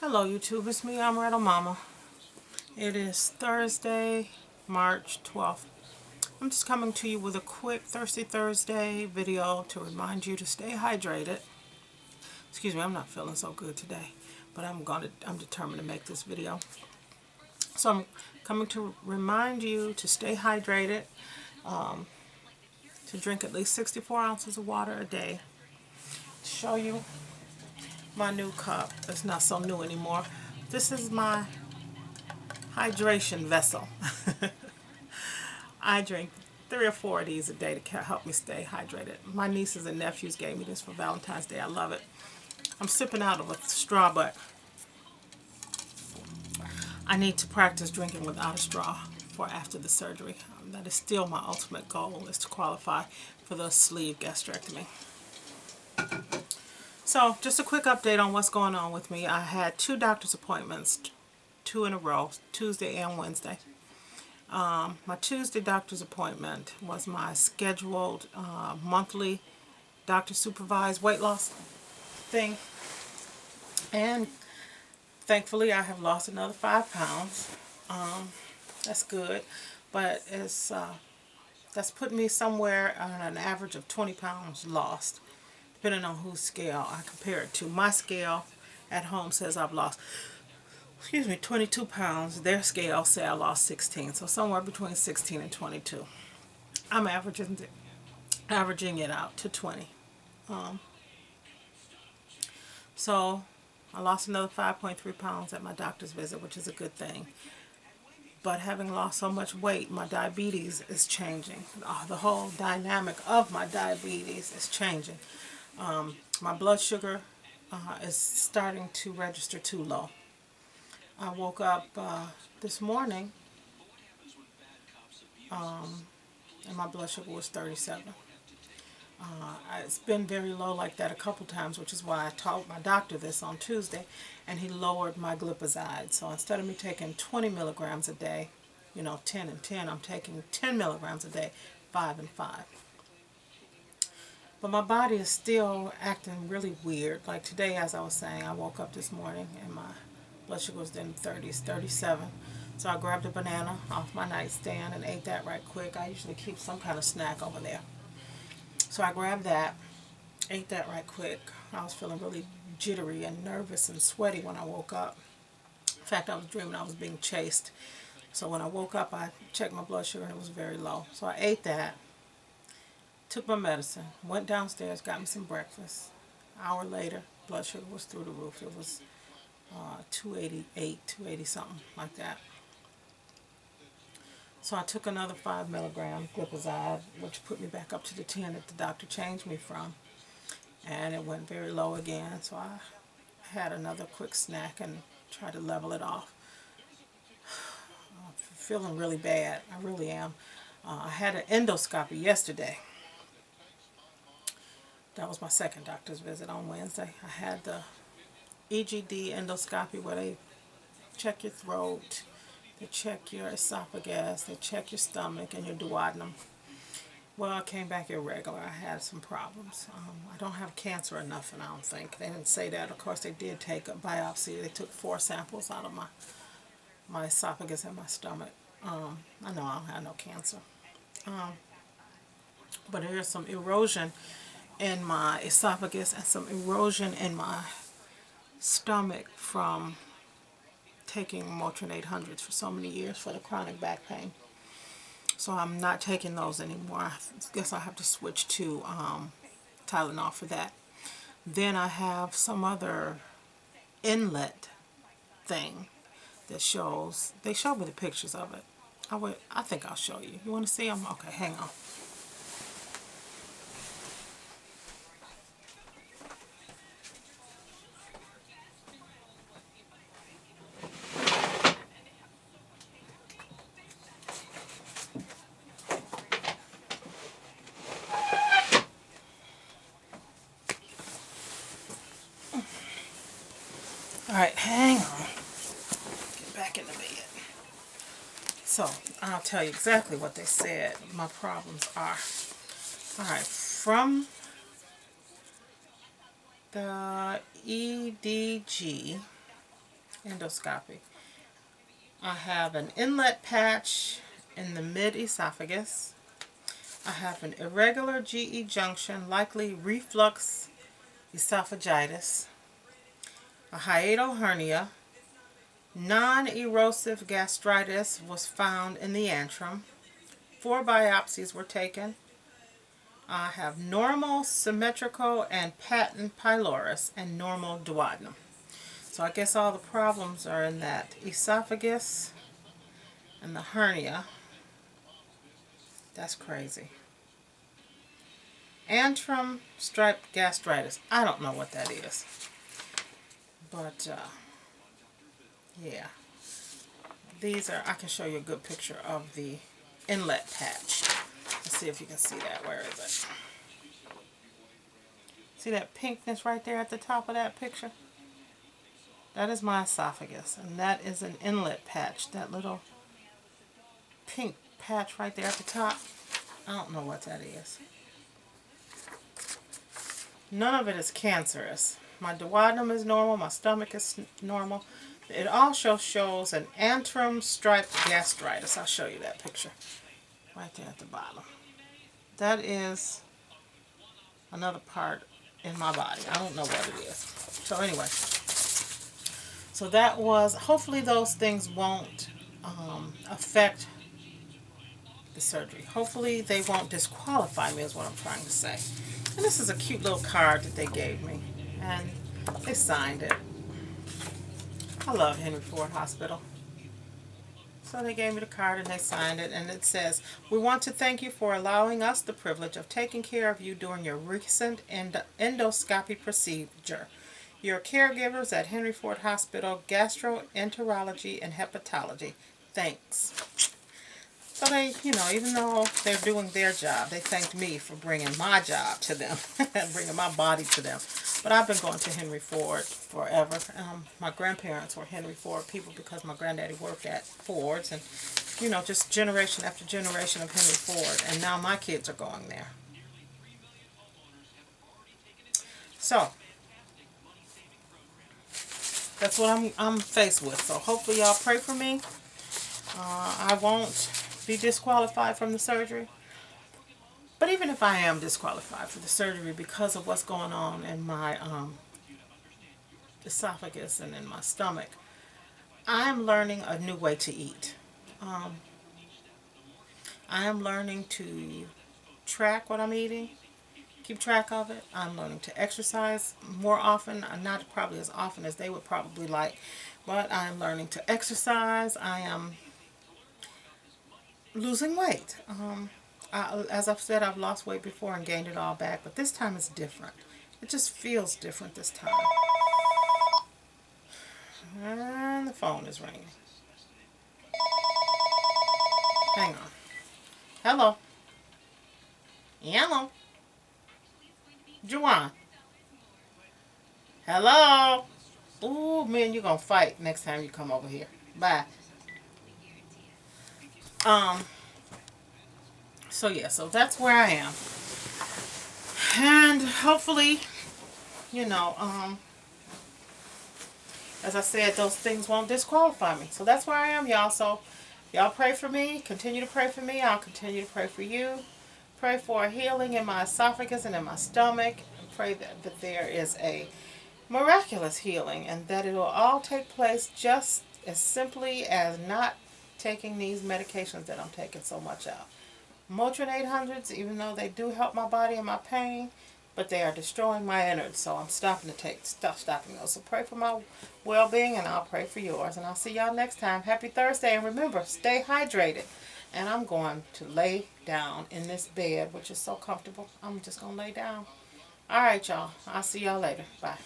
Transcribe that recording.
Hello YouTube, it's me, Amarettomomma. It is Thursday, March 12th. I'm just coming to you with a quick Thirsty Thursday video to remind you to stay hydrated. Excuse me, I'm not feeling so good today, but I'm determined to make this video. So I'm coming to remind you to stay hydrated, to drink at least 64 ounces of water a day. Show you my new cup. It's not so new anymore. This is my hydration vessel. I drink 3 or 4 of these a day to help me stay hydrated. My nieces and nephews gave me this for Valentine's Day. I love it. I'm sipping out of a straw, but I need to practice drinking without a straw for after the surgery. That is still my ultimate goal, is to qualify for the sleeve gastrectomy. So, just a quick update on what's going on with me. I had 2 doctor's appointments, 2 in a row, Tuesday and Wednesday. My Tuesday doctor's appointment was my scheduled monthly doctor-supervised weight loss thing. And thankfully, I have lost another 5 pounds. That's good. But that's put me somewhere on an average of 20 pounds lost, depending on whose scale I compare it to. My scale at home says I've lost 22 pounds. Their scale says I lost 16, so somewhere between 16 and 22. I'm averaging it out to 20. So I lost another 5.3 pounds at my doctor's visit, which is a good thing. But having lost so much weight, my diabetes is changing. The whole dynamic of my diabetes is changing. My blood sugar is starting to register too low. I woke up this morning and my blood sugar was 37. It's been very low like that a couple times, which is why I told my doctor this on Tuesday, and he lowered my glipizide. So instead of me taking 20 milligrams a day, 10 and 10, I'm taking 10 milligrams a day, 5 and 5. But my body is still acting really weird. Like today, as I was saying, I woke up this morning and my blood sugar was in the 30s, 37. So I grabbed a banana off my nightstand and ate that right quick. I usually keep some kind of snack over there. So I grabbed that, ate that right quick. I was feeling really jittery and nervous and sweaty when I woke up. In fact, I was dreaming I was being chased. So when I woke up, I checked my blood sugar and it was very low. So I ate that, took my medicine, went downstairs, got me some breakfast. An hour later, blood sugar was through the roof. It was 288, 280 something like that. So I took another 5 milligram glipizide, which put me back up to the 10 that the doctor changed me from. And it went very low again, so I had another quick snack and tried to level it off. I'm feeling really bad. I really am. I had an endoscopy yesterday. That was my second doctor's visit on Wednesday. I had the EGD endoscopy where they check your throat, they check your esophagus, they check your stomach and your duodenum. Well, I came back irregular. I had some problems. I don't have cancer or nothing, I don't think. They didn't say that. Of course, they did take a biopsy. They took 4 samples out of my esophagus and my stomach. I know I don't have no cancer. But there's some erosion in my esophagus and some erosion in my stomach from taking Motrin 800s for so many years for the chronic back pain. So I'm not taking those anymore. I guess I have to switch to Tylenol for that. Then I have some other inlet thing that shows, they showed me the pictures of it. I think I'll show you. You want to see them? Okay, hang on. Alright, hang on. Get back in the bed. So, I'll tell you exactly what they said my problems are. Alright, from the EDG, endoscopy. I have an inlet patch in the mid-esophagus. I have an irregular GE junction, likely reflux esophagitis, a hiatal hernia, non-erosive gastritis was found in the antrum. 4 biopsies were taken. I have normal symmetrical and patent pylorus and normal duodenum. So I guess all the problems are in that esophagus and the hernia. That's crazy. Antrum striped gastritis. I don't know what that is. But, yeah. These are, I can show you a good picture of the inlet patch. Let's see if you can see that. Where is it? See that pinkness right there at the top of that picture? That is my esophagus, and that is an inlet patch. That little pink patch right there at the top. I don't know what that is. None of it is cancerous. My duodenum is normal. My stomach is normal. It also shows an antrum striped gastritis. I'll show you that picture right there at the bottom. That is another part in my body. I don't know what it is. So anyway, so that was, hopefully those things won't affect the surgery. Hopefully they won't disqualify me is what I'm trying to say. And this is a cute little card that they gave me, and they signed it. I love Henry Ford Hospital. So they gave me the card and they signed it, and it says, "We want to thank you for allowing us the privilege of taking care of you during your recent endoscopy procedure. Your caregivers at Henry Ford Hospital, Gastroenterology and Hepatology. Thanks." So they, you know, even though they're doing their job, they thanked me for bringing my job to them, bringing my body to them. But I've been going to Henry Ford forever. My grandparents were Henry Ford people because my granddaddy worked at Ford's, and, you know, just generation after generation of Henry Ford. And now my kids are going there. So that's what I'm faced with. So hopefully y'all pray for me. I won't be disqualified from the surgery. But even if I am disqualified for the surgery because of what's going on in my esophagus and in my stomach, I'm learning a new way to eat. I am learning to track what I'm eating, keep track of it. I'm learning to exercise more often, not probably as often as they would probably like, but I'm learning to exercise. I am losing weight. As I've said, I've lost weight before and gained it all back, but this time it's different. It just feels different this time. And the phone is ringing. Hang on. Hello. Hello. Juwan. Hello. Ooh, man, you're going to fight next time you come over here. Bye. So yeah, so that's where I am. And hopefully, you know, as I said, those things won't disqualify me. So that's where I am, y'all. So y'all pray for me. Continue to pray for me. I'll continue to pray for you. Pray for a healing in my esophagus and in my stomach. And pray that there is a miraculous healing and that it will all take place just as simply as not taking these medications that I'm taking so much of. Motrin 800s, even though they do help my body and my pain, but they are destroying my innards, so I'm stopping those. So pray for my well-being, and I'll pray for yours. And I'll see y'all next time. Happy Thursday, and remember, stay hydrated. And I'm going to lay down in this bed, which is so comfortable. I'm just going to lay down. All right, y'all. I'll see y'all later. Bye.